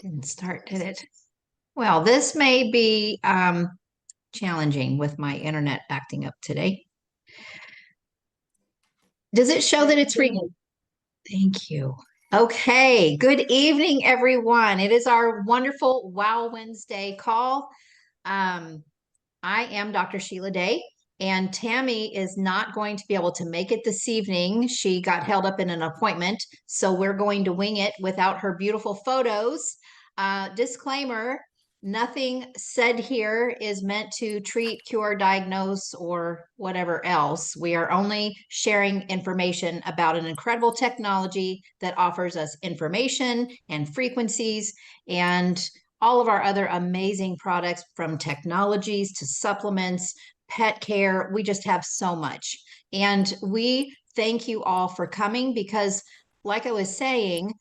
Didn't start, did it? Well, this may be challenging with my internet acting up today. Does it show that it's re? Thank you. Okay. Good evening, everyone. It is our wonderful Wow Wednesday call. I am Dr. Sheila Day, and Tammy is not going to be able to make it this evening. She got held up in an appointment, so we're going to wing it without her beautiful photos. Disclaimer, nothing said here is meant to treat, cure, diagnose, or whatever else. We are only sharing information about an incredible technology that offers us information and frequencies and all of our other amazing products, from technologies to supplements, pet care. We just have so much. And we thank you all for coming because, like I was saying,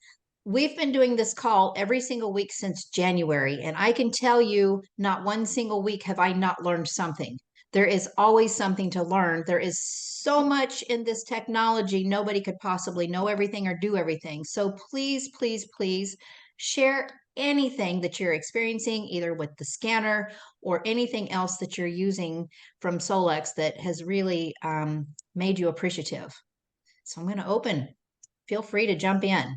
we've been doing this call every single week since January. And I can tell you, not one single week have I not learned something. There is always something to learn. There is so much in this technology. Nobody could possibly know everything or do everything. So please, please, please share anything that you're experiencing, either with the scanner or anything else that you're using from Solex that has really made you appreciative. So I'm going to open. Feel free to jump in.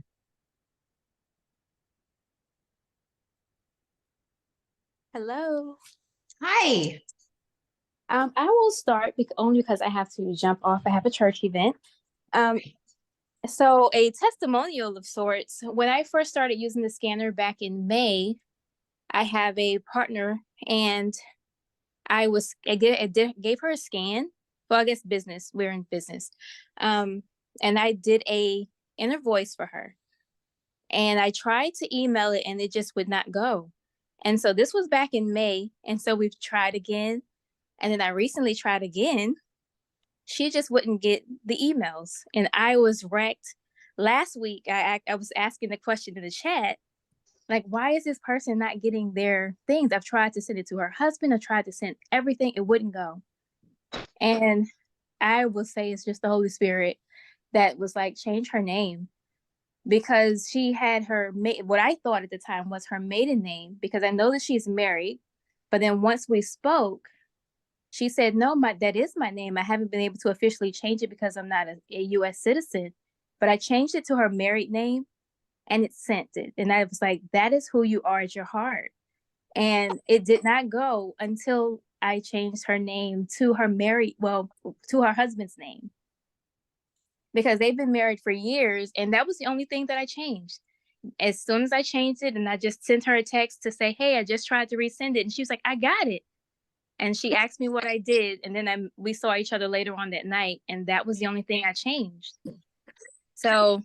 Hello. Hi. I will start only because I have to jump off. I have a church event. Um, so a testimonial of sorts. When I first started using the scanner back in May, I have a partner and gave her a scan. Well, I guess business. We're in business. And I did a inner voice for her. And I tried to email it and it just would not go. And so this was back in May. And so we've tried again. And then I recently tried again. She just wouldn't get the emails. And I was wrecked. Last week, I was asking the question in the chat, like, why is this person not getting their things? I've tried to send it to her husband. I've tried to send everything. It wouldn't go. And I will say it's just the Holy Spirit that was like, change her name. Because she had what I thought at the time was her maiden name, because I know that she's married. But then once we spoke, she said, no, that is my name. I haven't been able to officially change it because I'm not a U.S. citizen. But I changed it to her married name and it sent it. And I was like, that is who you are at your heart. And it did not go until I changed her name to to her husband's name. Because they've been married for years. And that was the only thing that I changed. As soon as I changed it, and I just sent her a text to say, hey, I just tried to resend it. And she was like, I got it. And she asked me what I did. And then we saw each other later on that night. And that was the only thing I changed. So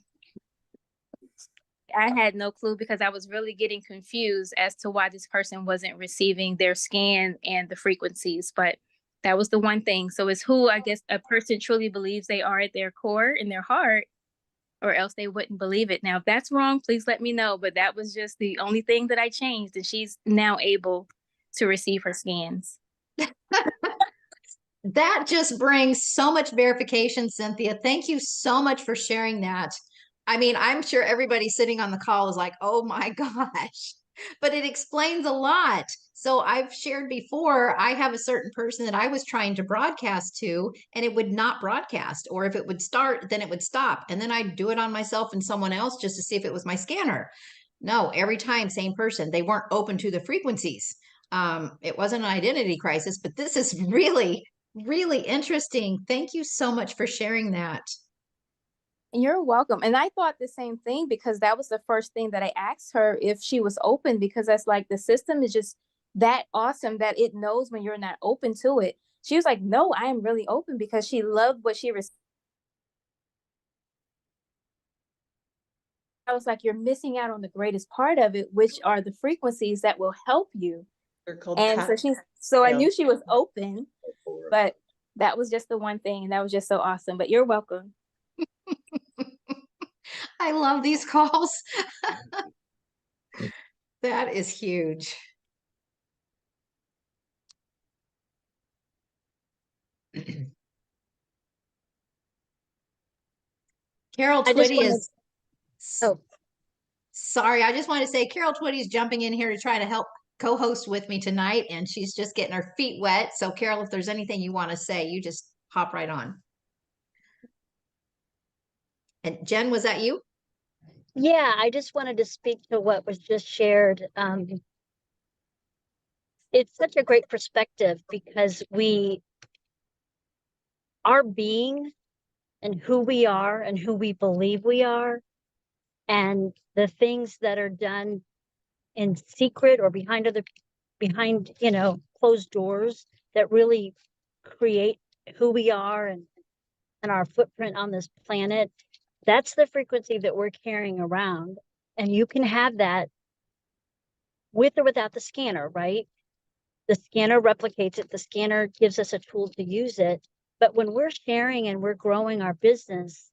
I had no clue because I was really getting confused as to why this person wasn't receiving their scan and the frequencies. But that was the one thing. So it's who I guess a person truly believes they are at their core, in their heart, or else they wouldn't believe it. Now, if that's wrong, please let me know. But that was just the only thing that I changed. And she's now able to receive her scans. That just brings so much verification, Cynthia. Thank you so much for sharing that. I mean, I'm sure everybody sitting on the call is like, oh my gosh, but it explains a lot. So I've shared before, I have a certain person that I was trying to broadcast to, and it would not broadcast. Or if it would start, then it would stop. And then I'd do it on myself and someone else just to see if it was my scanner. No, every time, same person. They weren't open to the frequencies. It wasn't an identity crisis, but this is really, really interesting. Thank you so much for sharing that. You're welcome. And I thought the same thing because that was the first thing that I asked her if she was open, because that's like the system is just that awesome that it knows when you're not open to it. She was like, no, I am really open, because she loved what she received. I was like, you're missing out on the greatest part of it, which are the frequencies that will help you. And so I knew she was open, but that was just the one thing. And that was just so awesome. But you're welcome. I love these calls. That is huge. Carol Twitty is Sorry, I just want to say Carol Twitty's jumping in here to try to help co-host with me tonight, and she's just getting her feet wet. So, Carol, if there's anything you want to say, you just hop right on. And Jen, was that you? Yeah, I just wanted to speak to what was just shared. It's such a great perspective because our being and who we are and who we believe we are, and the things that are done in secret or behind, closed doors that really create who we are and our footprint on this planet. That's the frequency that we're carrying around. And you can have that with or without the scanner, right? The scanner replicates it. The scanner gives us a tool to use it. But when we're sharing and we're growing our business,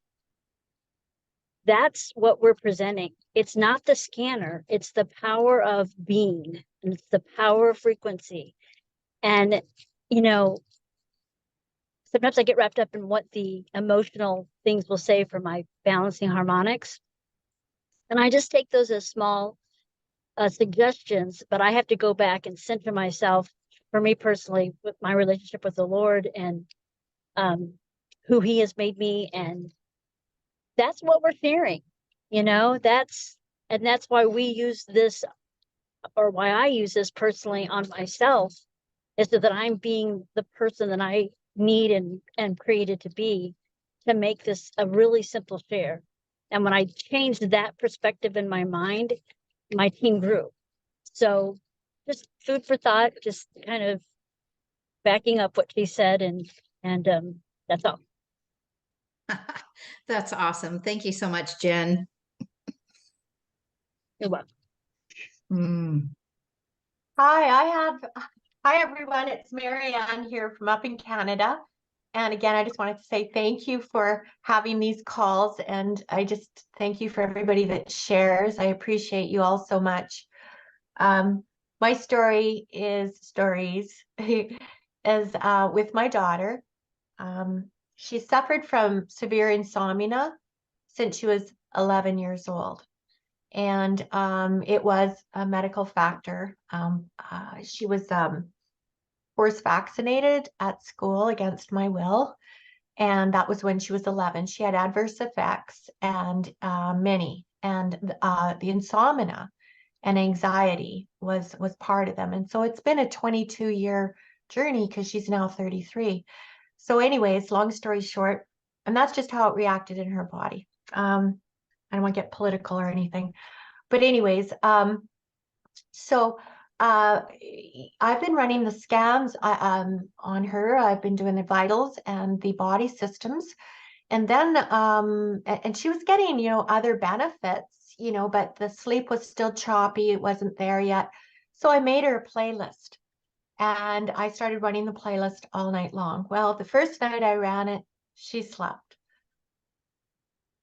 that's what we're presenting. It's not the scanner, it's the power of being, and it's the power of frequency. And, you know, sometimes I get wrapped up in what the emotional things will say for my balancing harmonics. And I just take those as small suggestions, but I have to go back and center myself, for me personally, with my relationship with the Lord and who He has made me. And that's what we're sharing, that's why we use this, or why I use this personally on myself, is so that I'm being the person that I need and created to be, to make this a really simple share. And when I changed that perspective in my mind, my team grew. So just food for thought, just kind of backing up what she said, and that's all. That's awesome. Thank you so much, Jen. You're welcome. Mm. Hi everyone, it's Marianne here from up in Canada. And again, I just wanted to say thank you for having these calls, and I just thank you for everybody that shares. I appreciate you all so much. My stories is with my daughter. She suffered from severe insomnia since she was 11 years old. And it was a medical factor. She was force vaccinated at school against my will, and that was when she was 11. She had adverse effects, and many, and the insomnia and anxiety was part of them. And so it's been a 22-year journey, because she's now 33. So anyways, long story short, and that's just how it reacted in her body. I don't want to get political or anything, but anyways, so I've been running the scans on her. I've been doing the vitals and the body systems, and then and she was getting, other benefits, but the sleep was still choppy. It wasn't there yet. So I made her a playlist, and I started running the playlist all night long. Well, the first night I ran it, she slept.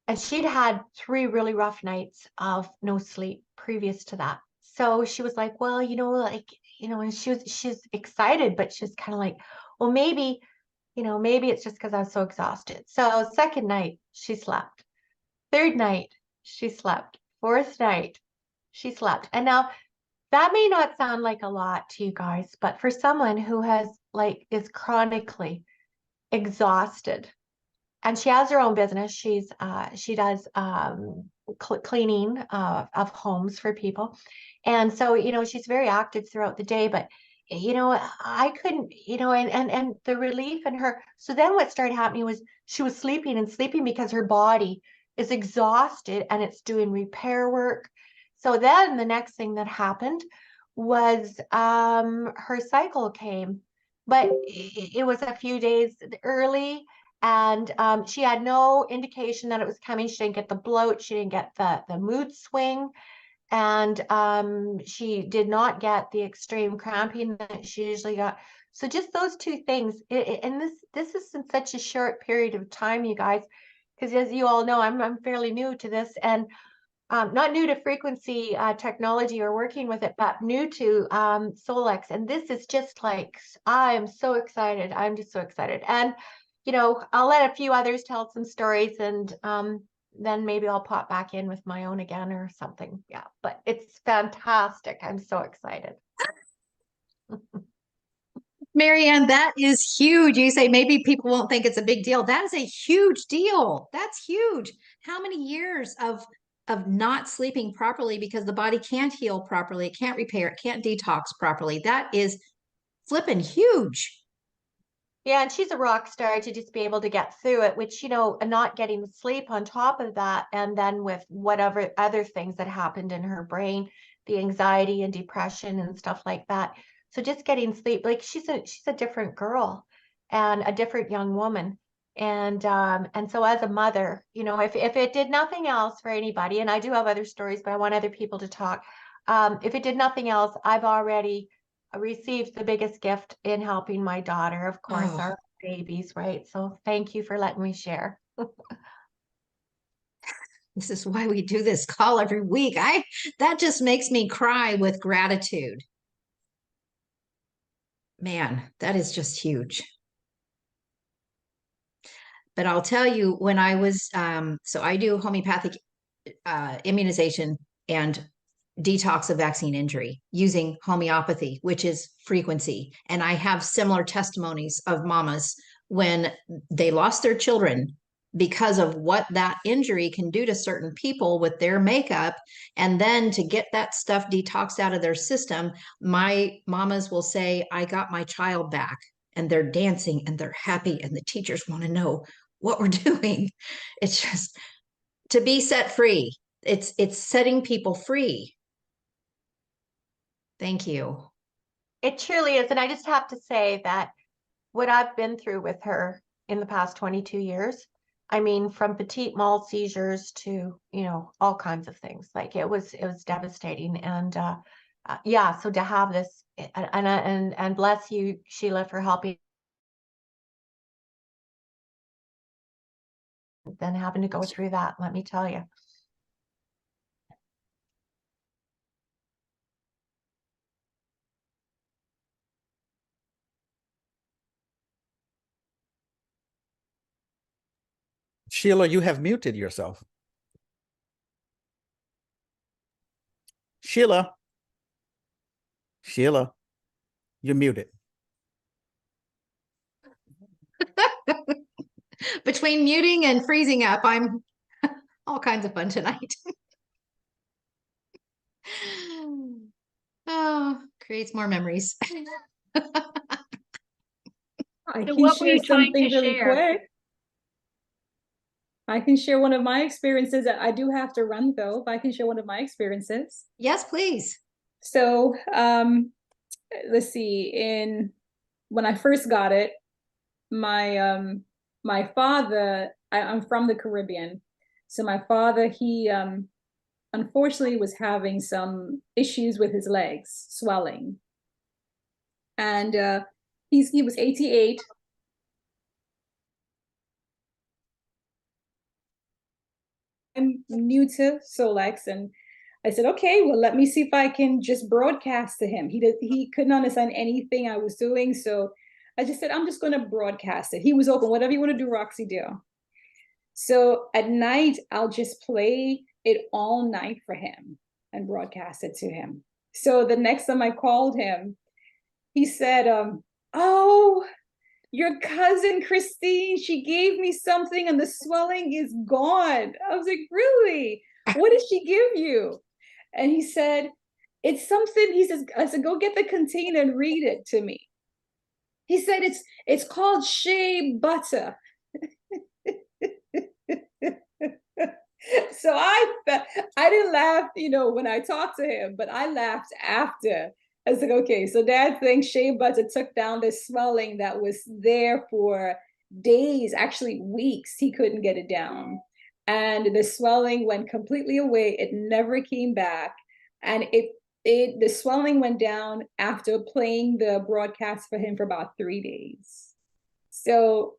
And she'd had 3 really rough nights of no sleep previous to that. So she was like, well, and she's excited, but she's kind of like, well, maybe it's just because I was so exhausted. So second night, she slept. Third night, she slept. Fourth night, she slept. And now that may not sound like a lot to you guys, but for someone who is chronically exhausted, and she has her own business. She does cleaning of homes for people, and so she's very active throughout the day. But I couldn't, and the relief in her. So then what started happening was she was sleeping and sleeping because her body is exhausted and it's doing repair work. So then the next thing that happened was her cycle came, but it was a few days early, and she had no indication that it was coming. She didn't get the bloat. She didn't get the mood swing. And she did not get the extreme cramping that she usually got. So just those two things. And this is in such a short period of time, you guys, because as you all know, I'm fairly new to this, and not new to frequency technology or working with it, but new to Solex. And this is just like, I am so excited. I'm just so excited. And I'll let a few others tell some stories, and then maybe I'll pop back in with my own again or something. Yeah, but it's fantastic. I'm so excited. Marianne, that is huge. You say maybe people won't think it's a big deal. That is a huge deal. That's huge. How many years of not sleeping properly because the body can't heal properly, it can't repair, it can't detox properly. That is flipping huge. Yeah, and she's a rock star to just be able to get through it, which, you know, and not getting sleep on top of that. And then with whatever other things that happened in her brain, the anxiety and depression and stuff like that. So just getting sleep, like she's a different girl and a different young woman. And so as a mother, you know, if it did nothing else for anybody, and I do have other stories, but I want other people to talk. If it did nothing else, I've already received the biggest gift in helping my daughter, of course, Oh. our babies, right? So thank you for letting me share. This is why we do this call every week. That just makes me cry with gratitude. Man, that is just huge. But I'll tell you, when I was, so I do homeopathic immunization and detox of vaccine injury using homeopathy, which is frequency. And I have similar testimonies of mamas when they lost their children because of what that injury can do to certain people with their makeup. And then to get that stuff detoxed out of their system, my mamas will say, I got my child back. And they're dancing and they're happy, and the teachers want to know what we're doing. It's just to be set free. It's setting people free. Thank you. It truly is. And I just have to say that what I've been through with her in the past 22 years, I mean, from petite mal seizures to, you know, all kinds of things. Like it was devastating. And yeah, so to have this and bless you, Sheila, for helping than having to go through that, let me tell you. Sheila, you have muted yourself. Sheila. Sheila, you're muted. Between muting and freezing up, I'm all kinds of fun tonight. Oh, creates more memories. I So can what were share you trying something to really share? quick. I can share one of my experiences. I do have to run though, but I can share one of my experiences. Yes, please. So let's see, when I first got it, my father, I'm from the Caribbean. So my father, he unfortunately was having some issues with his legs, swelling. And he was 88. I'm new to Solex, and I said, okay, well, let me see if I can just broadcast to him. He couldn't understand anything I was doing, so I just said, I'm just going to broadcast it. He was open, whatever you want to do, Roxy, do. So at night, I'll just play it all night for him and broadcast it to him. So the next time I called him, he said, oh, your cousin Christine, she gave me something and the swelling is gone. I was like, really? What did she give you? And he said, it's something. He says, I said, go get the container and read it to me. He said, it's called shea butter. So I didn't laugh, you know, when I talked to him, but I laughed after. I was like, okay, so Dad thinks shea butter took down this swelling that was there for days, actually weeks. He couldn't get it down. And the swelling went completely away. It never came back. And the swelling went down after playing the broadcast for him for about 3 days. So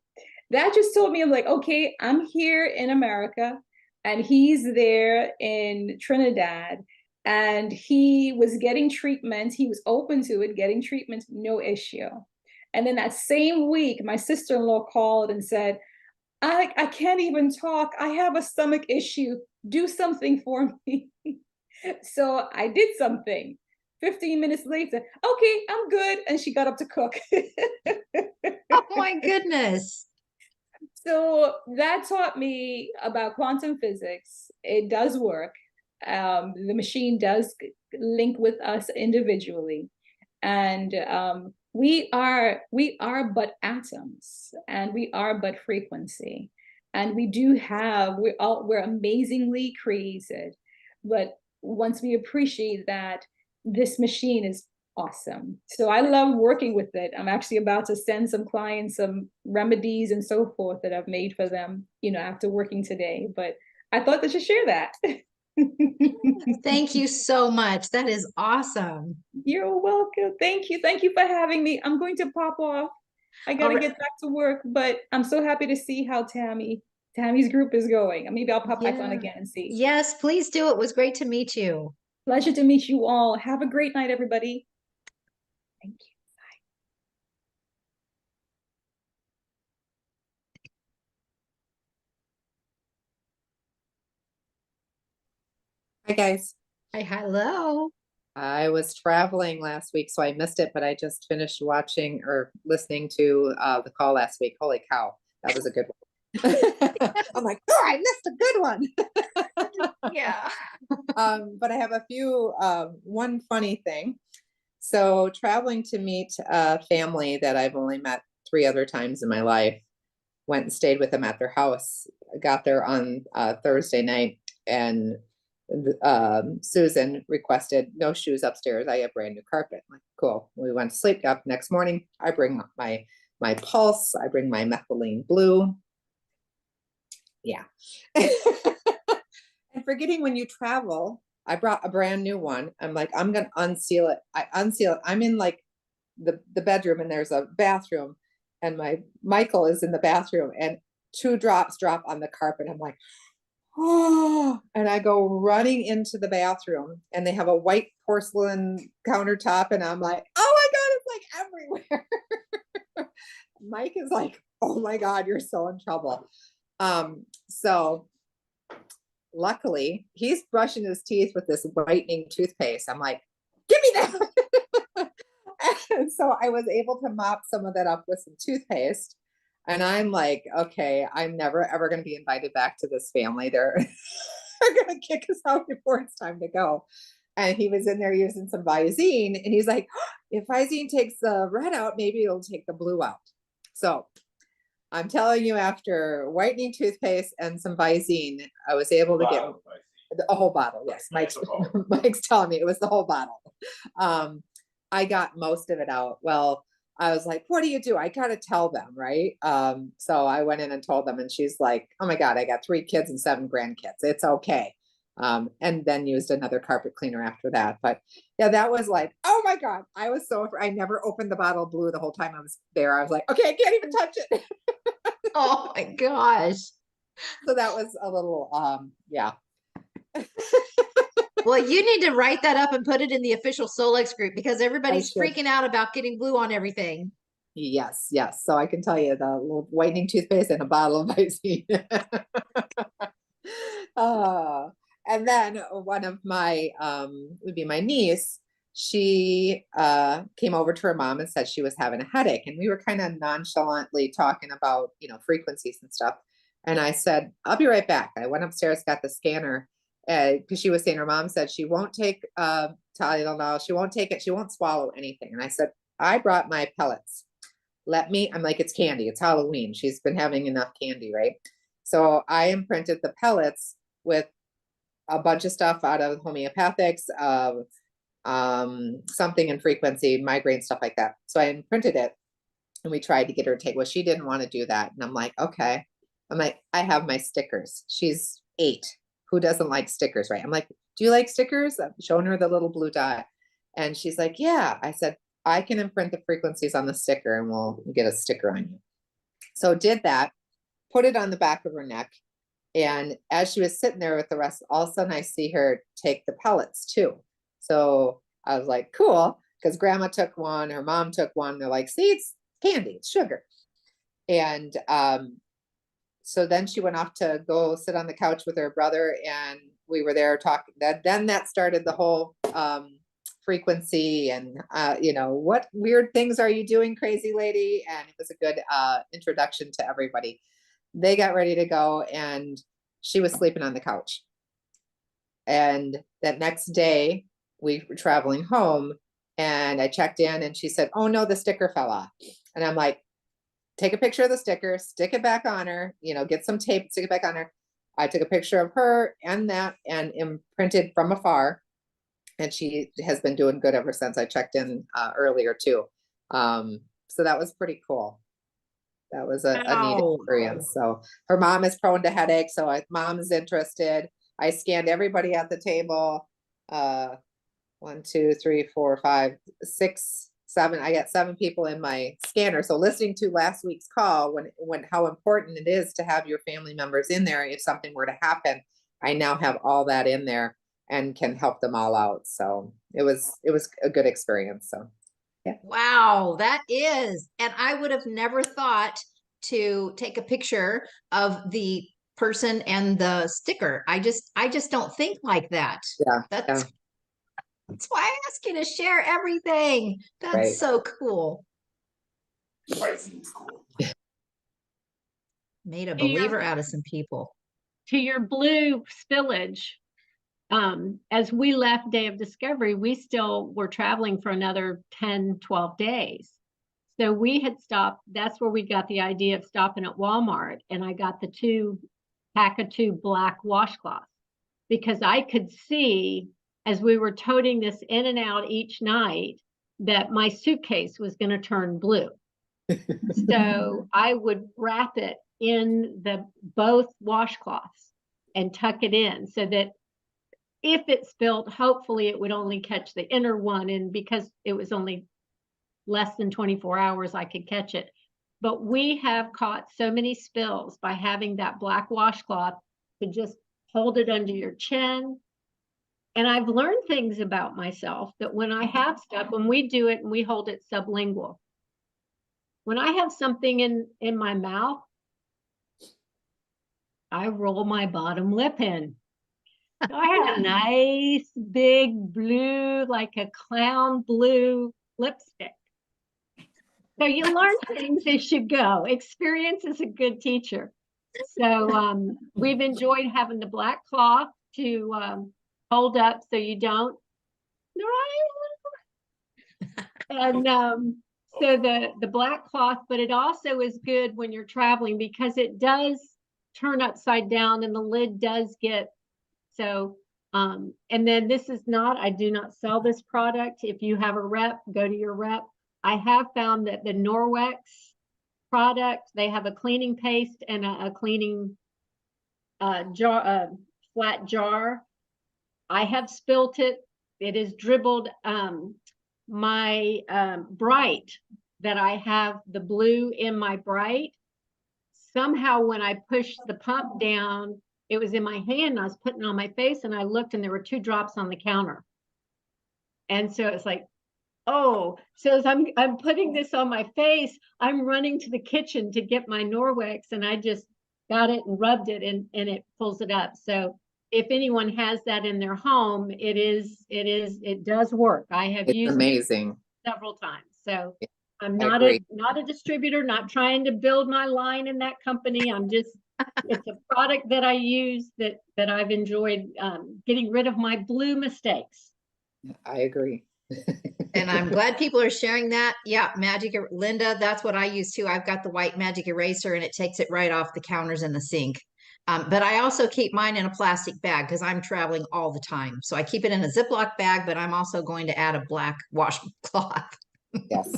that just told me, I'm like, okay, I'm here in America and he's there in Trinidad. And he was getting treatment. He was open to it, getting treatment, no issue. And then that same week, my sister-in-law called and said, I can't even talk. I have a stomach issue. Do something for me. So I did something. 15 minutes later, okay, I'm good. And she got up to cook. Oh my goodness. So that taught me about quantum physics. It does work. The machine does link with us individually, and we are but atoms, and we are but frequency, and we're amazingly created. But once we appreciate that, this machine is awesome. So I love working with it. I'm actually about to send some clients some remedies and so forth that I've made for them, after working today. But I thought I should share that. Thank you so much. That is awesome. You're welcome. Thank you. Thank you for having me. I'm going to pop off. I gotta right. get back to work, but I'm so happy to see how Tammy's group is going. Maybe I'll pop back on Yeah. again and see. Yes, please do. It was great to meet you. Pleasure to meet you all. Have a great night, everybody. Thank you. Hi guys. Hi, hello. I was traveling last week, so I missed it, but I just finished watching or listening to the call last week. Holy cow, that was a good one. I'm like, oh, I missed a good one. Yeah. But I have a few, one funny thing. So traveling to meet a family that I've only met 3 other times in my life, went and stayed with them at their house. I got there on Thursday night, and Susan requested no shoes upstairs. I have brand new carpet. I'm like, cool. We went to sleep. Up next morning, I bring my pulse. I bring my methylene blue. Yeah. And forgetting when you travel, I brought a brand new one. I'm like, I'm gonna unseal it. I unseal it. I'm in like the bedroom, and there's a bathroom, and my Michael is in the bathroom, and 2 drops drop on the carpet. I'm like, oh, and I go running into the bathroom, and they have a white porcelain countertop, and I'm like, oh my God, it's like everywhere. Mike is like, oh my God, you're so in trouble. So luckily he's brushing his teeth with this whitening toothpaste. I'm like, give me that. And so I was able to mop some of that up with some toothpaste. And I'm like, okay, I'm never ever going to be invited back to this family. They're going to kick us out before it's time to go. And he was in there using some Visine, and he's like, oh, if Visine takes the red out, maybe it'll take the blue out. So I'm telling you, after whitening toothpaste and some Visine, I was able to get a whole bottle. Yes, Mike's telling me it was the whole bottle. I got most of it out. Well, I was like, what do you do? I got to tell them, right? So I went in and told them, and she's like, oh my God, I got 3 kids and 7 grandkids. It's okay. And then used another carpet cleaner after that. But yeah, that was like, oh my God, I was so, I never opened the bottle of blue the whole time I was there. I was like, okay, I can't even touch it. Oh my gosh. So that was a little, yeah. Well, you need to write that up and put it in the official Solex group, because everybody's freaking out about getting blue on everything. Yes, yes. So I can tell you the little whitening toothpaste and a bottle of Visine. And then one of my, would be my niece, she came over to her mom and said she was having a headache. And we were kind of nonchalantly talking about, frequencies and stuff. And I said, I'll be right back. I went upstairs, got the scanner, because she was saying her mom said she won't take Tylenol, she won't take it, she won't swallow anything. And I said, I brought my pellets. I'm like, it's candy, it's Halloween. She's been having enough candy, right? So I imprinted the pellets with a bunch of stuff out of homeopathics, something in frequency, migraine, stuff like that. So I imprinted it, and we tried to get her to take, well, she didn't want to do that. And I'm like, okay. I'm like, I have my stickers. She's 8. Who doesn't like stickers, right? I'm like, do you like stickers? I'm showing her the little blue dot. And she's like, yeah. I said, I can imprint the frequencies on the sticker, and we'll get a sticker on you. So did that, put it on the back of her neck. And as she was sitting there with the rest, all of a sudden I see her take the pellets too. So I was like, cool, because grandma took one, her mom took one. They're like, see, it's candy, it's sugar. And so then she went off to go sit on the couch with her brother, and we were there talking. Then that started the whole frequency, and you know, what weird things are you doing, crazy lady? And it was a good introduction to everybody. They got ready to go, and she was sleeping on the couch. And that next day we were traveling home, and I checked in, and she said, "Oh no, the sticker fell off." And I'm like, take a picture of the sticker, stick it back on her, you know, get some tape, stick it back on her. I took a picture of her and that, and imprinted from afar. And she has been doing good ever since. I checked in earlier too. So that was pretty cool. That was a neat Wow. experience. So her mom is prone to headaches, so mom is interested. I scanned everybody at the table. 1, 2, 3, 4, 5, 6, 7. I got 7 people in my scanner. So listening to last week's call, when how important it is to have your family members in there if something were to happen, I now have all that in there and can help them all out. So it was a good experience. So yeah. Wow, that is. And I would have never thought to take a picture of the person and the sticker. I just don't think like that. Yeah. That's why I ask you to share everything. That's Right. so cool. Made a believer out of some people. To your blue spillage, as we left Day of Discovery, we still were traveling for another 10, 12 days. So we had stopped. That's where we got the idea of stopping at Walmart. And I got the pack of 2 black washcloths, because I could see as we were toting this in and out each night that my suitcase was going to turn blue. So I would wrap it in both washcloths and tuck it in, so that if it spilled, hopefully it would only catch the inner one. And because it was only less than 24 hours, I could catch it. But we have caught so many spills by having that black washcloth to just hold it under your chin. And I've learned things about myself, that when I have stuff, when we do it and we hold it sublingual, when I have something in my mouth, I roll my bottom lip in. So I had a nice big blue, like a clown blue lipstick. So you learn things as you go. Experience is a good teacher. So we've enjoyed having the black cloth to hold up so you don't. And so the black cloth, but it also is good when you're traveling, because it does turn upside down and the lid does get so. And then this is not, I do not sell this product. If you have a rep, go to your rep. I have found that the Norwex product, they have a cleaning paste and a cleaning jar, flat jar. I have spilt it. It is dribbled. My bright that I have the blue in my bright. Somehow when I pushed the pump down, it was in my hand. I was putting it on my face, and I looked, and there were 2 drops on the counter. And so it's like, oh, so as I'm putting this on my face, I'm running to the kitchen to get my Norwex, and I just got it and rubbed it, and it pulls it up. So if anyone has that in their home, it does work. I have It's used amazing. it several times. So I'm I not agree. not a distributor, not trying to build my line in that company. I'm just, it's a product that I use that I've enjoyed getting rid of my blue mistakes. I agree. And I'm glad people are sharing that. Yeah, Linda, that's what I use too. I've got the white magic eraser, and it takes it right off the counters in the sink. But I also keep mine in a plastic bag because I'm traveling all the time. So I keep it in a Ziploc bag, but I'm also going to add a black washcloth. Yes.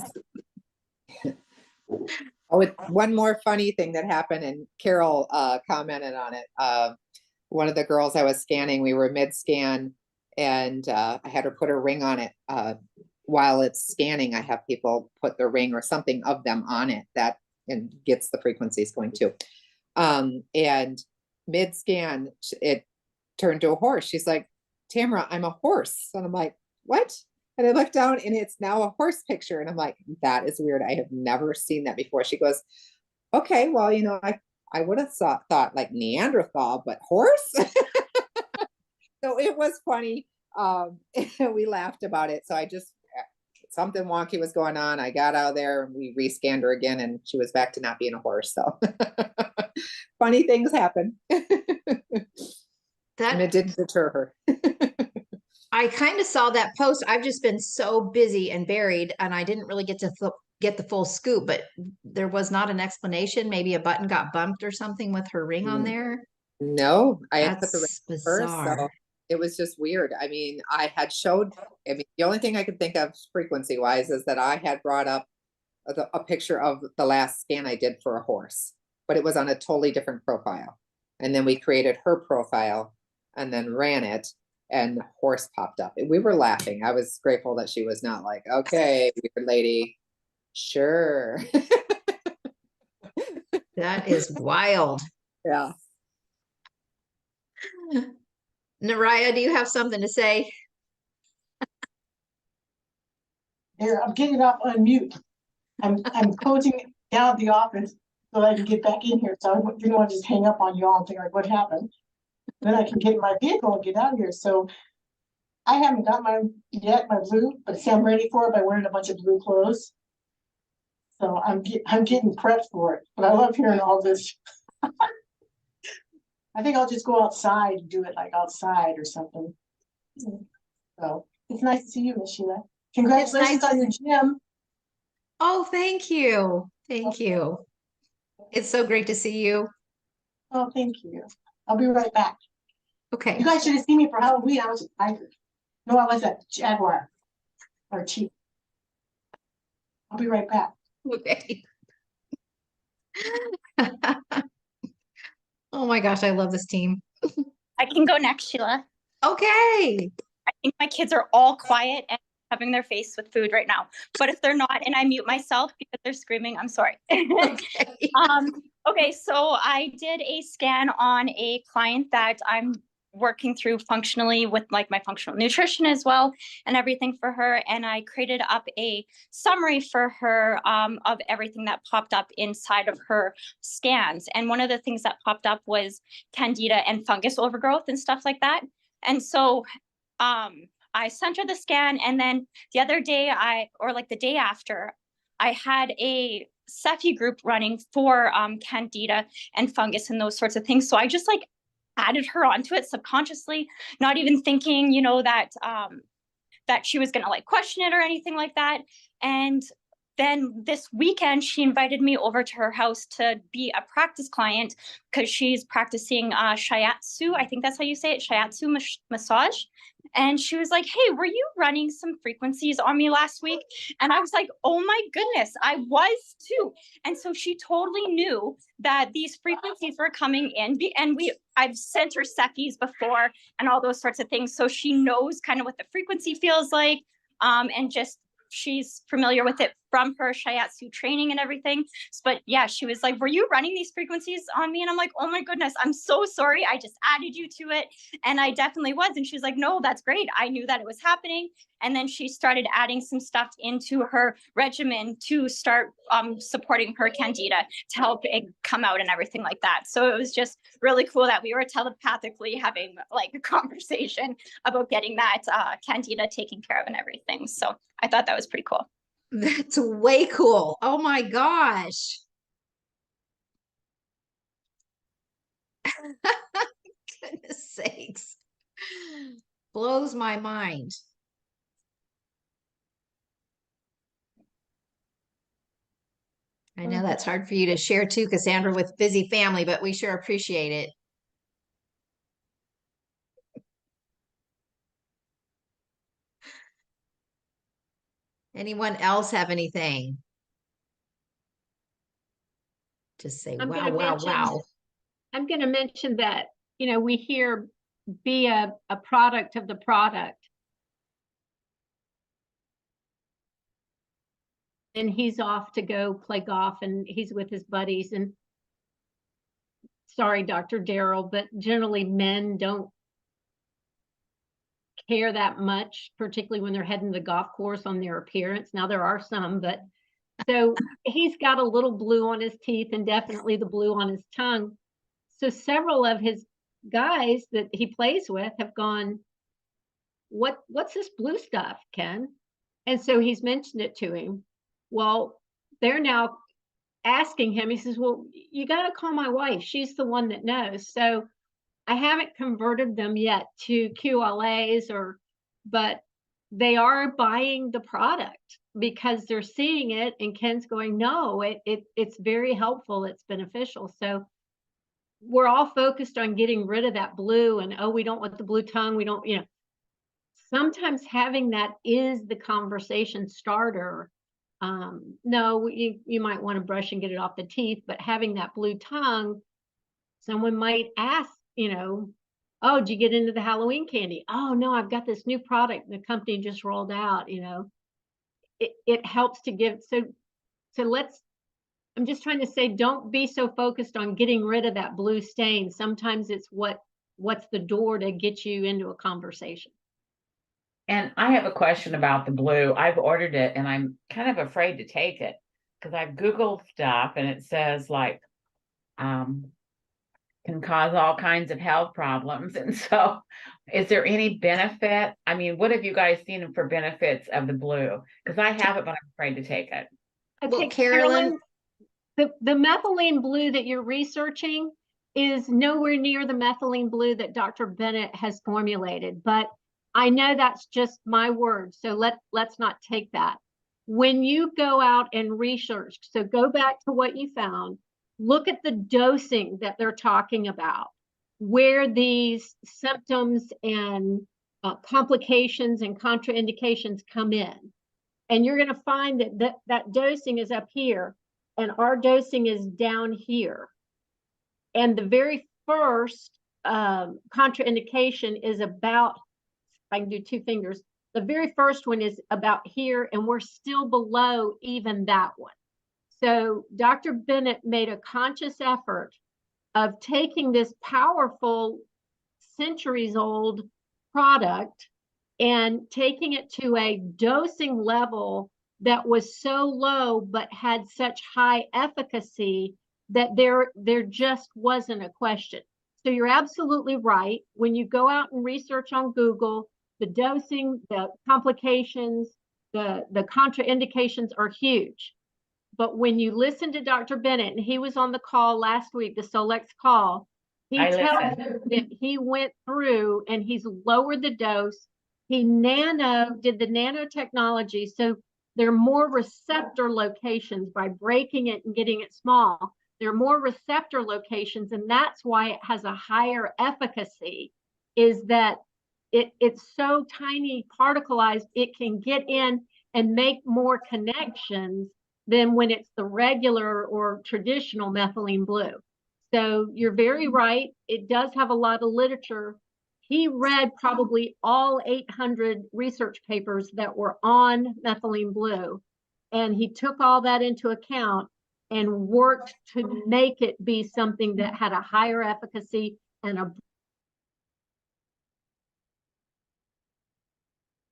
Oh, one more funny thing that happened, and Carol commented on it. One of the girls I was scanning, we were mid-scan, and I had her put a ring on it. While it's scanning, I have people put the ring or something of them on it that and gets the frequencies going too. And mid-scan, it turned to a horse. She's like, "Tamara, I'm a horse." And I'm like, "What?" And I look down, and it's now a horse picture. And I'm like, that is weird. I have never seen that before. She goes, "Okay, well, you know, I would have thought like Neanderthal, but horse. So it was funny. We laughed about it. So I just, something wonky was going on. I got out of there and we rescanned her again and she was back to not being a horse. So funny things happen. And it didn't deter her. I kind of saw that post. I've just been so busy and buried, and I didn't really get to get the full scoop, but there was not an explanation. Maybe a button got bumped or something with her ring on there. No, I had put the ring That's first, so bizarre. it was just weird. I mean, the only thing I could think of frequency wise is that I had brought up a picture of the last scan I did for a horse, but it was on a totally different profile. And then we created her profile and then ran it, and horse popped up. We were laughing. I was grateful that she was not like, okay, weird lady, sure. That is wild. Yeah. Naraya, do you have something to say? Here, I'm getting off unmute. I'm closing down the office so I can get back in here. So I didn't want to just hang up on you all and think like, what happened? Then I can get in my vehicle and get out of here. So I haven't got mine yet, my blue, but see, I'm ready for it by wearing a bunch of blue clothes. So I'm getting prepped for it. But I love hearing all this. I think I'll just go outside and do it like outside or something. So it's nice to see you, Miss Sheila. Congratulations on your gym. Oh, thank you. Thank you. It's so great to see you. Oh, thank you. I'll be right back. Okay. You guys should have seen me for Halloween. I was a tiger. No, I was a jaguar or cheetah. I'll be right back. Okay. Oh my gosh, I love this team. I can go next, Sheila. Okay. I think my kids are all quiet and having their face with food right now. But if they're not and I mute myself because they're screaming, I'm sorry. Okay. Okay, so I did a scan on a client that I'm working through functionally with like my functional nutrition as well and everything for her. And I created up a summary for her of everything that popped up inside of her scans. And one of the things that popped up was candida and fungus overgrowth and stuff like that. And so I sent her the scan, and then the other day the day after, I had a Cephi group running for candida and fungus and those sorts of things. So I just like added her onto it subconsciously, not even thinking, that she was gonna like question it or anything like that. And then this weekend, she invited me over to her house to be a practice client because she's practicing shiatsu. I think that's how you say it, shiatsu massage. And she was like, hey, were you running some frequencies on me last week? And I was like, oh my goodness, I was too. And so she totally knew that these frequencies were coming in. And I've sent her Cephis before and all those sorts of things. So she knows kind of what the frequency feels like. And just she's familiar with it from her shiatsu training and everything. But yeah, she was like, were you running these frequencies on me? And I'm like, oh my goodness, I'm so sorry. I just added you to it. And I definitely was. And she's like, no, that's great. I knew that it was happening. And then she started adding some stuff into her regimen to start supporting her candida to help it come out and everything like that. So it was just really cool that we were telepathically having like a conversation about getting that candida taken care of and everything. So I thought that was pretty cool. That's way cool. Oh my gosh. Goodness sakes. Blows my mind. I know that's hard for you to share too, Cassandra, with busy family, but we sure appreciate it. Anyone else have anything? Just say, I'm wow, gonna wow, mention- wow. I'm going to mention that, we hear be a product of the product. And he's off to go play golf and he's with his buddies. And sorry, Dr. Darrell, but generally men don't care that much, particularly when they're heading to the golf course, on their appearance. Now there are some, but So he's got a little blue on his teeth and definitely the blue on his tongue. So several of his guys that he plays with have gone, what's this blue stuff, Ken? And so he's mentioned it to him. Well, they're now asking him, he says, well, you got to call my wife. She's the one that knows. So I haven't converted them yet to QLAs but they are buying the product because they're seeing it, and Ken's going, no, it's very helpful. It's beneficial. So we're all focused on getting rid of that blue and, oh, we don't want the blue tongue. We don't, sometimes having that is the conversation starter. No, you might want to brush and get it off the teeth, but having that blue tongue, someone might ask, oh, did you get into the Halloween candy? Oh, no, I've got this new product the company just rolled out, it helps to give. So I'm just trying to say, don't be so focused on getting rid of that blue stain. Sometimes it's what's the door to get you into a conversation. And I have a question about the blue. I've ordered it and I'm kind of afraid to take it because I've Googled stuff and it says like, can cause all kinds of health problems. And so is there any benefit? I mean, what have you guys seen for benefits of the blue? Because I have it, but I'm afraid to take it. Okay, Well, Carolyn, the methylene blue that you're researching is nowhere near the methylene blue that Dr. Bennett has formulated, but I know that's just my word. So let's not take that. When you go out and research, so go back to what you found, look at the dosing that they're talking about, where these symptoms and complications and contraindications come in. And you're going to find that dosing is up here and our dosing is down here. And the very first contraindication is about, if I can do two fingers, the very first one is about here, and we're still below even that one. So Dr. Bennett made a conscious effort of taking this powerful, centuries-old product and taking it to a dosing level that was so low but had such high efficacy that there just wasn't a question. So you're absolutely right. When you go out and research on Google, the dosing, the complications, the contraindications are huge. But when you listen to Dr. Bennett, and he was on the call last week, the Solex call, he tells you that he went through and he's lowered the dose. He did the nanotechnology. So there are more receptor locations by breaking it and getting it small. There are more receptor locations, and that's why it has a higher efficacy, is that it's so tiny particleized, it can get in and make more connections than when it's the regular or traditional methylene blue. So you're very right. It does have a lot of literature. He read probably all 800 research papers that were on methylene blue, and he took all that into account and worked to make it be something that had a higher efficacy and a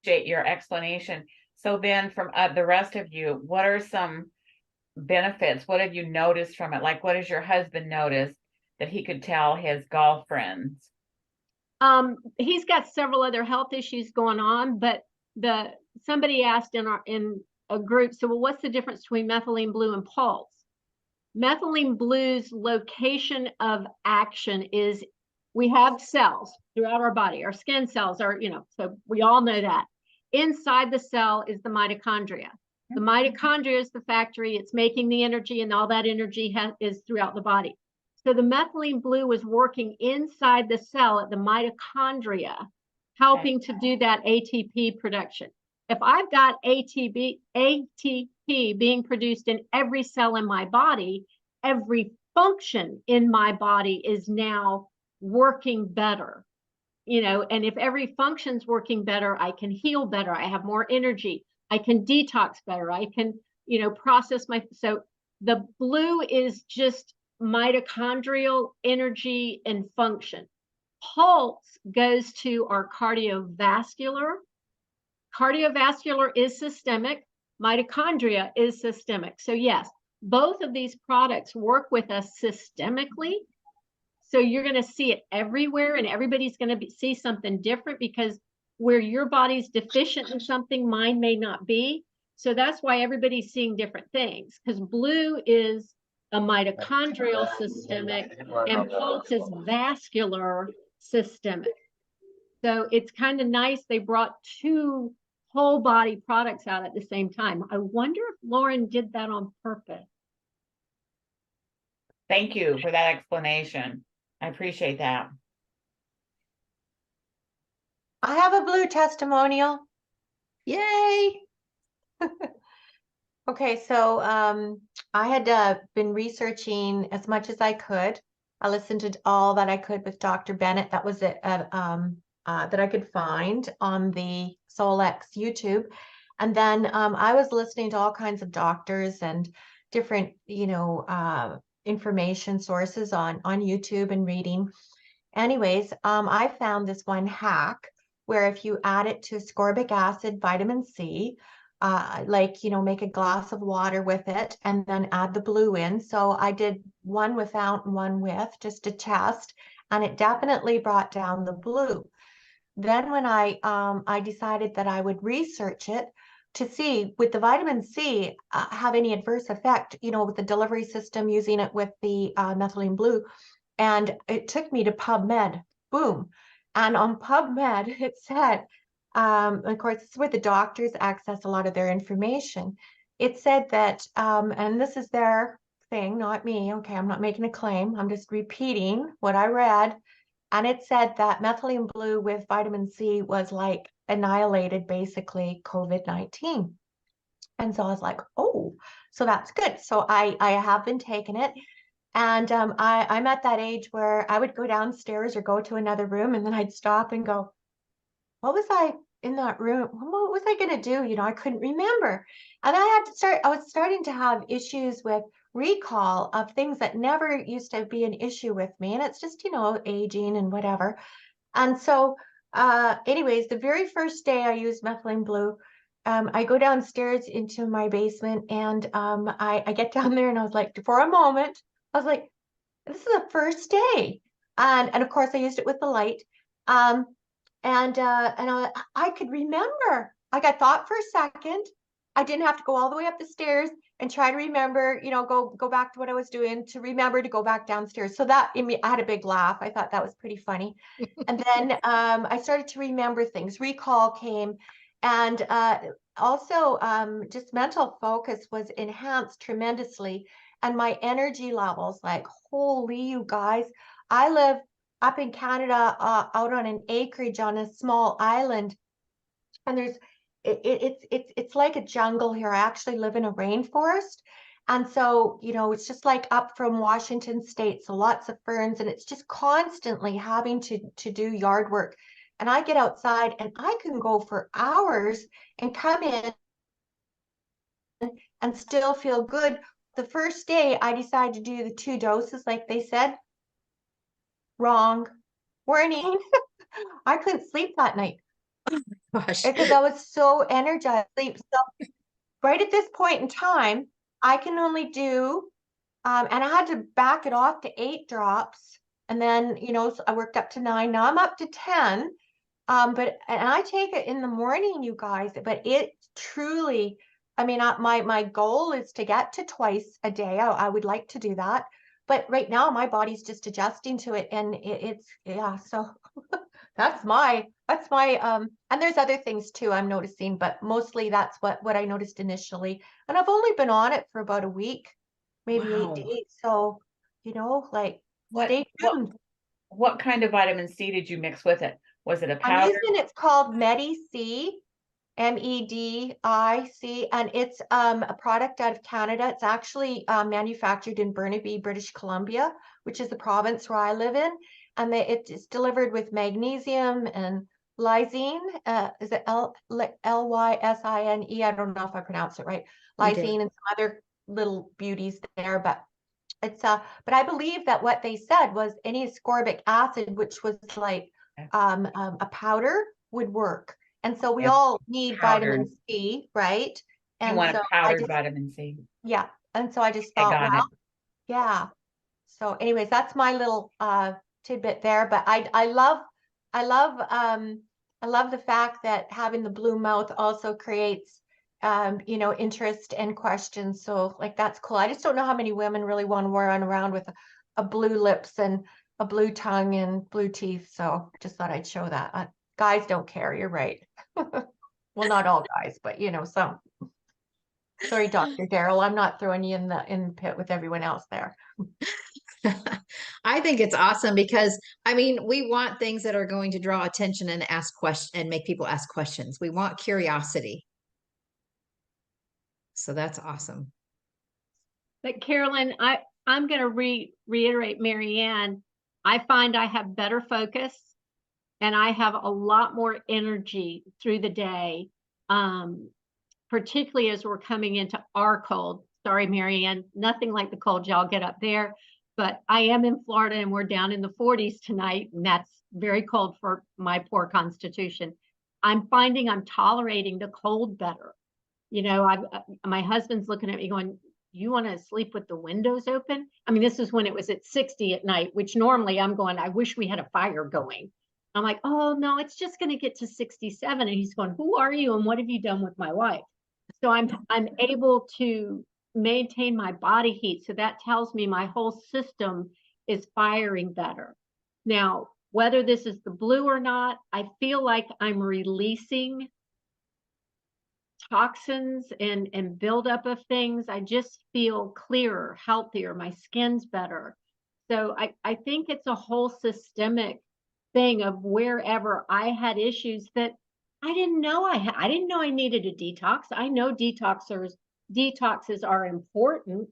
your explanation. So then from the rest of you, what are some benefits? What have you noticed from it? Like, what does your husband notice that he could tell his golf friends? He's got several other health issues going on, but somebody asked in a group, so well, what's the difference between methylene blue and pulse? Methylene blue's location of action is, we have cells throughout our body, our skin cells are, so we all know that. Inside the cell is the mitochondria. The mitochondria is the factory, it's making the energy, and all that energy is throughout the body. So the methylene blue is working inside the cell at the mitochondria, helping to do that ATP production. If I've got ATP being produced in every cell in my body, every function in my body is now working better. And if every function's working better, I can heal better, I have more energy, I can detox better, I can, process so the blue is just mitochondrial energy and function. Pulse goes to our cardiovascular. Cardiovascular is systemic. Mitochondria is systemic. So yes, both of these products work with us systemically. So you're going to see it everywhere, and everybody's going to see something different, because where your body's deficient in something, mine may not be. So that's why everybody's seeing different things, because blue is a mitochondrial systemic and pulse is vascular systemic. So it's kind of nice they brought two whole body products out at the same time. I wonder if Lauren did that on purpose. Thank you for that explanation. I appreciate that. I have a blue testimonial. Yay. Okay, so I had been researching as much as I could. I listened to all that I could with Dr. Bennett. That was it that I could find on the Solex YouTube. And then I was listening to all kinds of doctors and different, information sources on YouTube and reading. Anyways, I found this one hack where if you add it to ascorbic acid, vitamin C, make a glass of water with it and then add the blue in. So I did one without and one with, just to test, and it definitely brought down the blue. Then when I decided that I would research it to see, would the vitamin C have any adverse effect, with the delivery system using it with the methylene blue. And it took me to PubMed, boom. And on PubMed, it said, of course, this is where the doctors access a lot of their information. It said that, and this is their thing, not me. Okay, I'm not making a claim. I'm just repeating what I read. And it said that methylene blue with vitamin C was like annihilated basically COVID-19. And so I was like, oh, so that's good. So I have been taking it. And I'm at that age where I would go downstairs or go to another room, and then I'd stop and go, what was I in that room? What was I going to do? I couldn't remember. And I was starting to have issues with recall of things that never used to be an issue with me. And it's just, aging and whatever. And so, anyways, the very first day I used methylene blue, I go downstairs into my basement, and I get down there, and I was like, for a moment, I was like, this is the first day. And of course I used it with the light. And I could remember. Like, I thought for a second. I didn't have to go all the way up the stairs and try to remember, go back to what I was doing to remember to go back downstairs. So that, I had a big laugh. I thought that was pretty funny. And then I started to remember things. Recall came, and also just mental focus was enhanced tremendously. And my energy levels, like, holy, you guys, I live up in Canada, out on an acreage on a small island, and it's like a jungle here. I actually live in a rainforest, and so it's just like up from Washington State, so lots of ferns, and it's just constantly having to do yard work. And I get outside, and I can go for hours and come in and still feel good. The first day I decided to do the 2 doses like they said. Wrong. Warning. I couldn't sleep that night Gosh. because I was so energized. So right at this point in time, I can only do, and I had to back it off to 8 drops. And then, so I worked up to 9. Now I'm up to 10. And I take it in the morning, you guys, but it truly, my goal is to get to twice a day. I would like to do that. But right now my body's just adjusting to it, and yeah, so that's my, and there's other things too I'm noticing, but mostly that's what I noticed initially. And I've only been on it for about a week, maybe Wow. 8 days. So, stay tuned. What kind of vitamin C did you mix with it? Was it a I'm powder? using, it's called Medi-C, MEDIC, and it's a product out of Canada. It's actually manufactured in Burnaby, British Columbia, which is the province where I live in. And it's delivered with magnesium and lysine. Is it Lysine? I don't know if I pronounce it right. Lysine and some other little beauties there, but it's but I believe that what they said was any ascorbic acid, which was like a powder, would work. And so we all need vitamin C, right? You And want so a I powdered just, vitamin C. yeah. And so I just I thought, got well, it. yeah. So anyways, that's my little tidbit there. But I love the fact that having the blue mouth also creates interest and questions. So like that's cool. I just don't know how many women really want to run around with a blue lips and a blue tongue and blue teeth. So just thought I'd show that. Guys don't care, you're right. Well, not all guys, but some. Sorry, Dr. Daryl, I'm not throwing you in the pit with everyone else there. I think it's awesome because I mean, we want things that are going to draw attention and ask questions and make people ask questions. We want curiosity. So that's awesome. But Carolyn, I'm going to reiterate Mary Ann. I find I have better focus and I have a lot more energy through the day, particularly as we're coming into our cold. Sorry, Mary Ann, nothing like the cold y'all get up there. But I am in Florida and we're down in the 40s tonight, and that's very cold for my poor constitution. I'm finding I'm tolerating the cold better. My husband's looking at me going, you want to sleep with the windows open? I mean, this is when it was at 60 at night, which normally I'm going, I wish we had a fire going. I'm like, oh no, it's just going to get to 67. And he's going, who are you and what have you done with my wife? So I'm able to maintain my body heat. So that tells me my whole system is firing better. Now, whether this is the blue or not, I feel like I'm releasing toxins and buildup of things. I just feel clearer, healthier, my skin's better. So I think it's a whole systemic thing of wherever I had issues that I didn't know I didn't know I needed a detox. I know detoxes are important,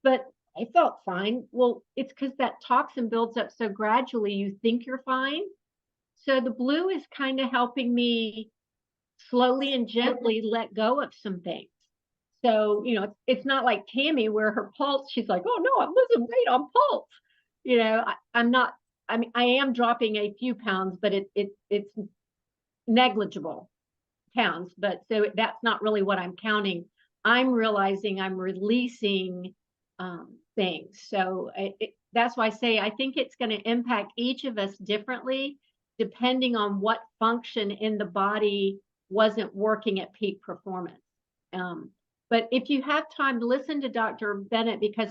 but I felt fine. Well, it's because that toxin builds up so gradually you think you're fine. So the blue is kind of helping me slowly and gently let go of some things. So, it's not like Tammy where her pulse, she's like, oh no, I'm losing weight on pulse. I'm not, I mean, I am dropping a few pounds, but it's negligible pounds. But so that's not really what I'm counting. I'm realizing I'm releasing things. So that's why I say I think it's going to impact each of us differently, depending on what function in the body wasn't working at peak performance. But if you have time to listen to Dr. Bennett, because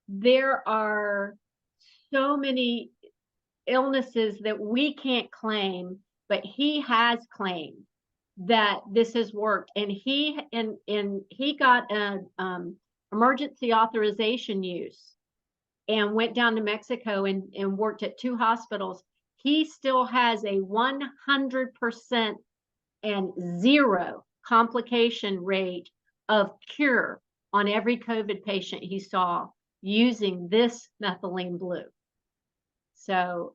there are so many illnesses that we can't claim, but he has claimed that this has worked. And he got an emergency authorization use and went down to Mexico and worked at 2 hospitals. He still has a 100% and 0 complication rate of cure on every COVID patient he saw using this methylene blue. So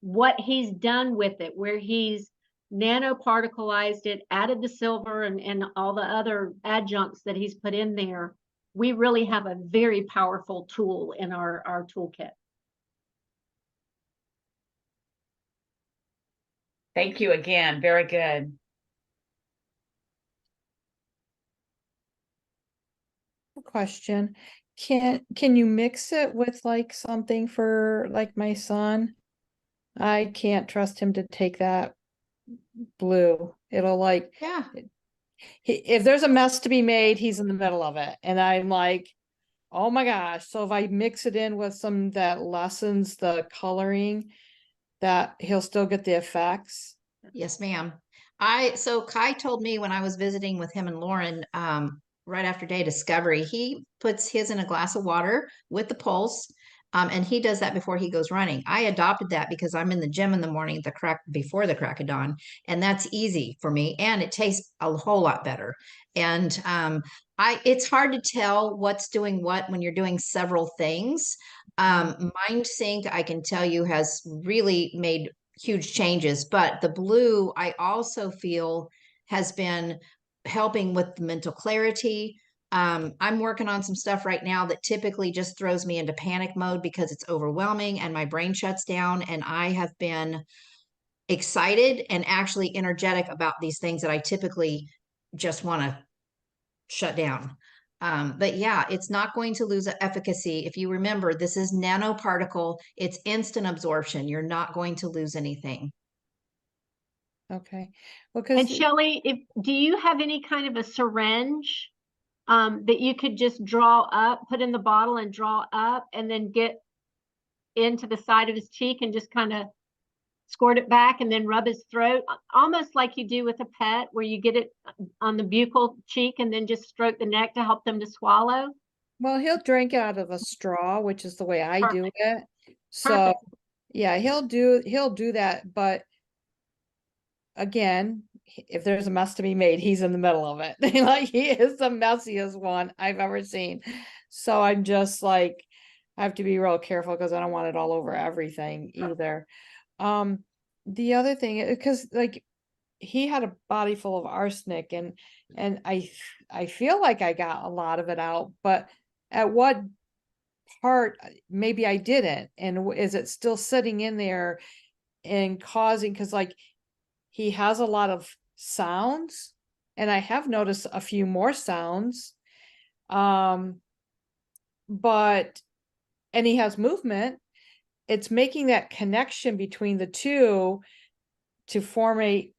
what he's done with it, where he's nanoparticleized it, added the silver and all the other adjuncts that he's put in there, we really have a very powerful tool in our toolkit. Thank you again. Very good. Question. Can you mix it with like something for like my son? I can't trust him to take that blue. It'll like, Yeah. if there's a mess to be made, he's in the middle of it. And I'm like, oh my gosh. So if I mix it in with some that lessens the coloring, that he'll still get the effects. Yes, ma'am. So Kai told me when I was visiting with him and Lauren, right after day discovery, he puts his in a glass of water with the pulse. And he does that before he goes running. I adopted that because I'm in the gym in the morning before the crack of dawn, and that's easy for me, and it tastes a whole lot better. And it's hard to tell what's doing what when you're doing several things. Mind Sync, I can tell you, has really made huge changes, but the blue I also feel has been helping with the mental clarity. I'm working on some stuff right now that typically just throws me into panic mode because it's overwhelming and my brain shuts down. And I have been excited and actually energetic about these things that I typically just want to shut down. But yeah, it's not going to lose efficacy. If you remember, this is nanoparticle, it's instant absorption. You're not going to lose anything. Okay. Well, And because Shelley, do you have any kind of a syringe that you could just draw up, put in the bottle and draw up, and then get into the side of his cheek and just kind of squirt it back and then rub his throat, almost like you do with a pet, where you get it on the buccal cheek and then just stroke the neck to help them to swallow? well, he'll drink out of a straw, which is the way I do Perfect. it. So Perfect. yeah, he'll do that, but again, if there's a mess to be made, he's in the middle of it. Like, he is the messiest one I've ever seen. So I'm just like, I have to be real careful because I don't want it all over everything either. The other thing, because like he had a body full of arsenic, and I feel like I got a lot of it out, but at what part maybe I didn't, and is it still sitting in there and causing, because like he has a lot of sounds, and I have noticed a few more sounds, but and he has movement. It's making that connection between the two to formulate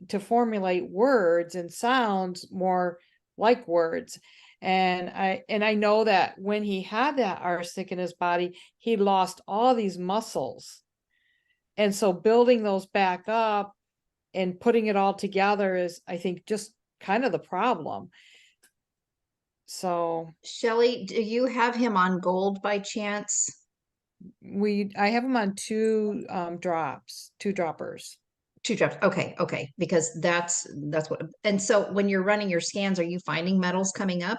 words and sounds more like words. And I know that when he had that arsenic in his body, he lost all these muscles, and so building those back up and putting it all together is, I think, just kind of the problem. So Shelley, do you have him on gold by chance? I have him on two droppers. Two drops. Okay, okay. Because that's what, and so when you're running your scans, are you finding metals coming up?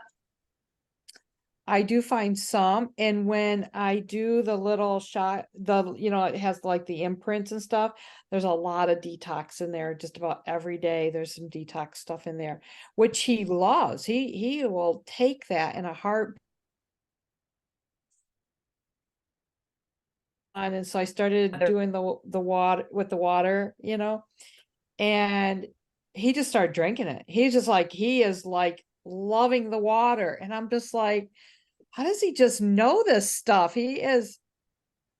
I do find some, and when I do the little shot, it has like the imprints and stuff, there's a lot of detox in there. Just about every day there's some detox stuff in there, which he loves. He will take that in a heart. And so I started doing the water with the water, and he just started drinking it. He's just like, he is like loving the water, and I'm just like, how does he just know this stuff? He is,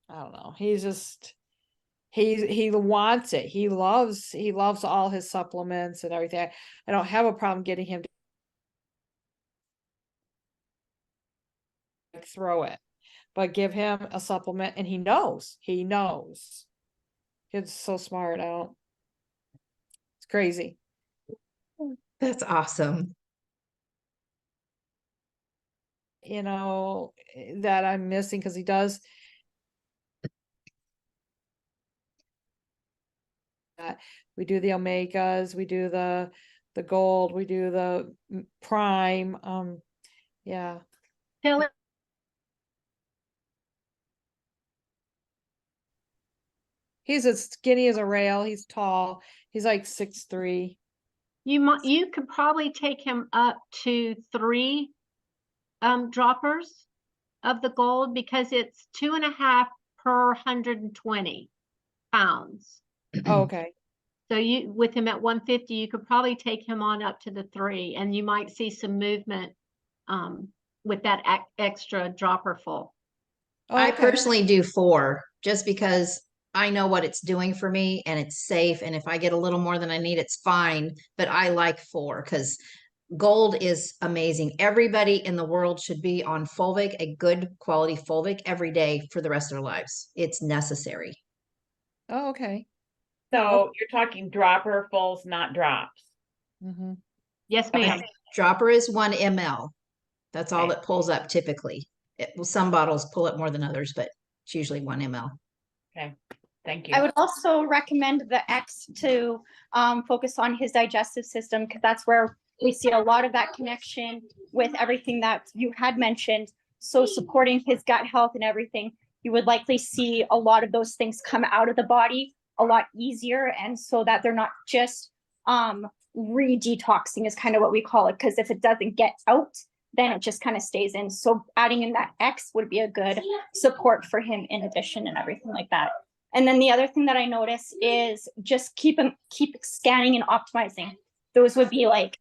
I don't know. He's just, he wants it. He loves all his supplements and everything. I don't have a problem getting him to throw it, but give him a supplement, and he knows. It's so smart. It's crazy. That's awesome. That I'm missing, because he does we do the omegas, we do the gold, we do the prime. Yeah. Shelley, He's as skinny as a rail. He's tall. He's like 6'3". you could probably take him up to 3 droppers of the gold, because it's 2.5 per 120 pounds. Oh, okay. So you, with him at 150, you could probably take him on up to the 3, and you might see some movement with that extra dropper full. Oh, I okay. personally do 4, just because I know what it's doing for me and it's safe. And if I get a little more than I need, it's fine. But I like 4 because gold is amazing. Everybody in the world should be on fulvic, a good quality fulvic, every day for the rest of their lives. It's necessary. Oh, okay. So you're talking dropper fulls, not drops. Mm-hmm. Yes, ma'am. Dropper is 1 ml. That's all Okay. that pulls up typically. Some bottles pull up more than others, but it's usually 1 ml. Okay, thank you. I would also recommend the X to focus on his digestive system, because that's where we see a lot of that connection with everything that you had mentioned. So supporting his gut health and everything, you would likely see a lot of those things come out of the body a lot easier, and so that they're not just re-detoxing is kind of what we call it, because if it doesn't get out, then it just kind of stays in. So adding in that X would be a good support for him in addition and everything like that. And then the other thing that I notice is just keep scanning and optimizing. Those would be like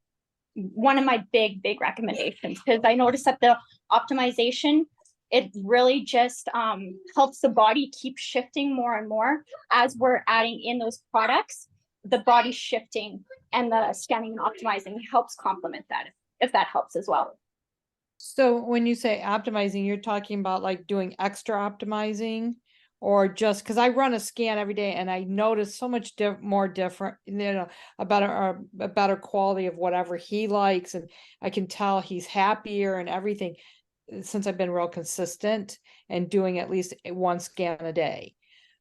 one of my big recommendations, because I noticed that the optimization, it really just helps the body keep shifting more and more as we're adding in those products. The body shifting and the scanning and optimizing helps complement that, if that helps as well. So when you say optimizing, you're talking about like doing extra optimizing, or just because I run a scan every day and I notice so much more different, you know, a better quality of whatever he likes, and I can tell he's happier and everything since I've been real consistent and doing at least one scan a day.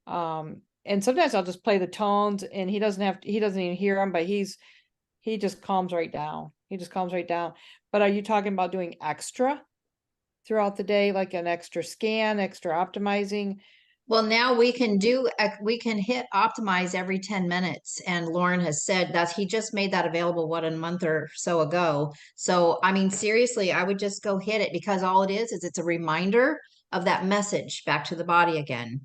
And sometimes I'll just play the tones and he doesn't even hear them, but he just calms right down. He just calms right down. But are you talking about doing extra throughout the day, like an extra scan, extra optimizing? Well, now we can hit optimize every 10 minutes. And Lauren has said that he just made that available, a month or so ago. So, I mean, seriously, I would just go hit it, because all it is it's a reminder of that message back to the body again.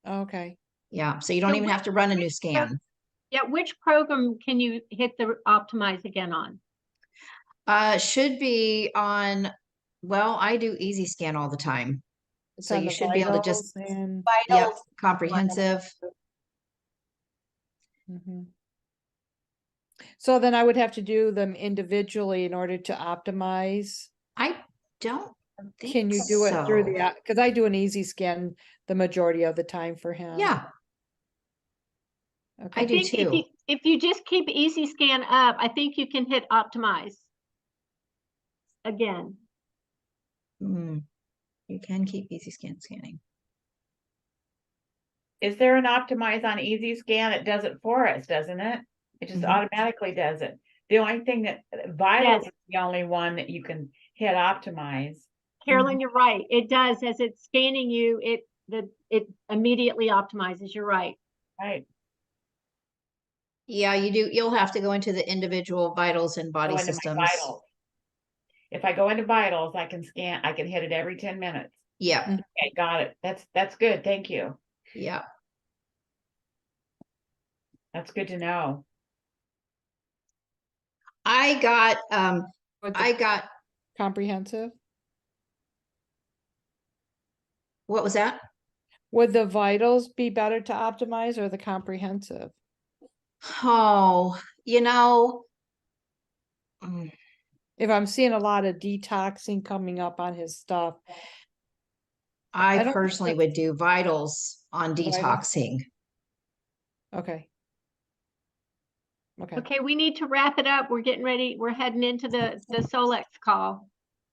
Okay. Yeah. So you don't even have to run a new scan. Yeah, which program can you hit the optimize again on? Should be on, well, I do easy scan all the time. It's So on you the should be able to just, vitals and yep, comprehensive. Mhm. So then I would have to do them individually in order to optimize. I don't think Can you do it through so. the, because I do an easy scan the majority of the time for him. Yeah, Okay. I do think too. if you just keep easy scan up, I think you can hit optimize again. You can keep easy scanning. Is there an optimize on easy scan? It does it for us, doesn't it? It just automatically does it. The only thing that vitals is the only one that you can hit optimize. Carolyn, you're right. It does. As it's scanning you, it immediately optimizes. You're right. Right. Yeah, you do. You'll have to go into the individual vitals and body Go into my systems. vitals. If I go into vitals, I can hit it every 10 minutes. Yeah. Okay, got it. That's good. Thank you. Yeah. That's good to know. I got comprehensive. What was that? Would the vitals be better to optimize or the comprehensive? Oh, if I'm seeing a lot of detoxing coming up on his stuff, I personally would do vitals on detoxing. Okay. Okay, we need to wrap it up. We're getting ready. We're heading into the Solex call.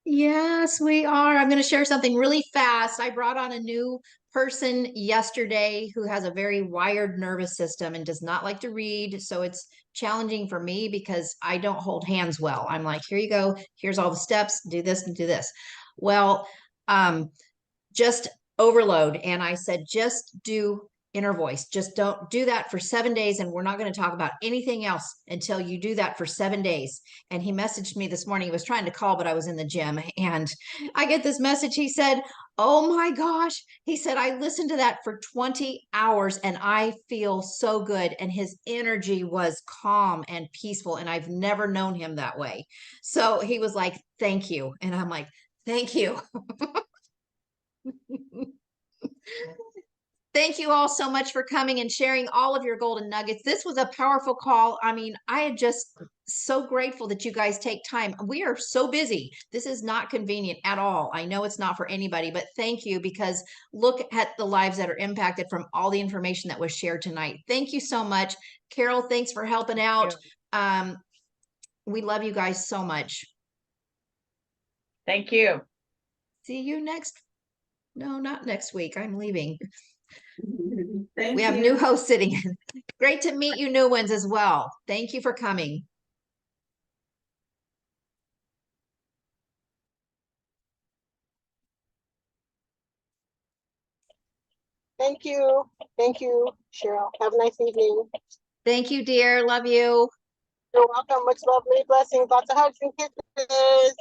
Yes, we are. I'm going to share something really fast. I brought on a new person yesterday who has a very wired nervous system and does not like to read. So it's challenging for me because I don't hold hands well. I'm like, here you go. Here's all the steps. Do this and do this. Well, just overload. And I said, just do inner voice. Just don't do that for 7 days. And we're not going to talk about anything else until you do that for 7 days. And he messaged me this morning. He was trying to call, but I was in the gym. And I get this message. He said, oh my gosh. He said, I listened to that for 20 hours and I feel so good. And his energy was calm and peaceful. And I've never known him that way. So he was like, thank you. And I'm like, thank you. Thank you all so much for coming and sharing all of your golden nuggets. This was a powerful call. I mean, I am just so grateful that you guys take time. We are so busy. This is not convenient at all. I know it's not for anybody, but thank you, because look at the lives that are impacted from all the information that was shared tonight. Thank you so much. Carol, thanks for helping out. We love you guys so much. Thank you. See you no, not next week. I'm leaving. Thank we have you. new hosts sitting in. Great to meet you new ones as well. Thank you for coming. Thank you. Thank you, Cheryl. Have a nice evening. Thank you, dear. Love you. You're welcome. Much love, many blessings, lots of hugs and kisses.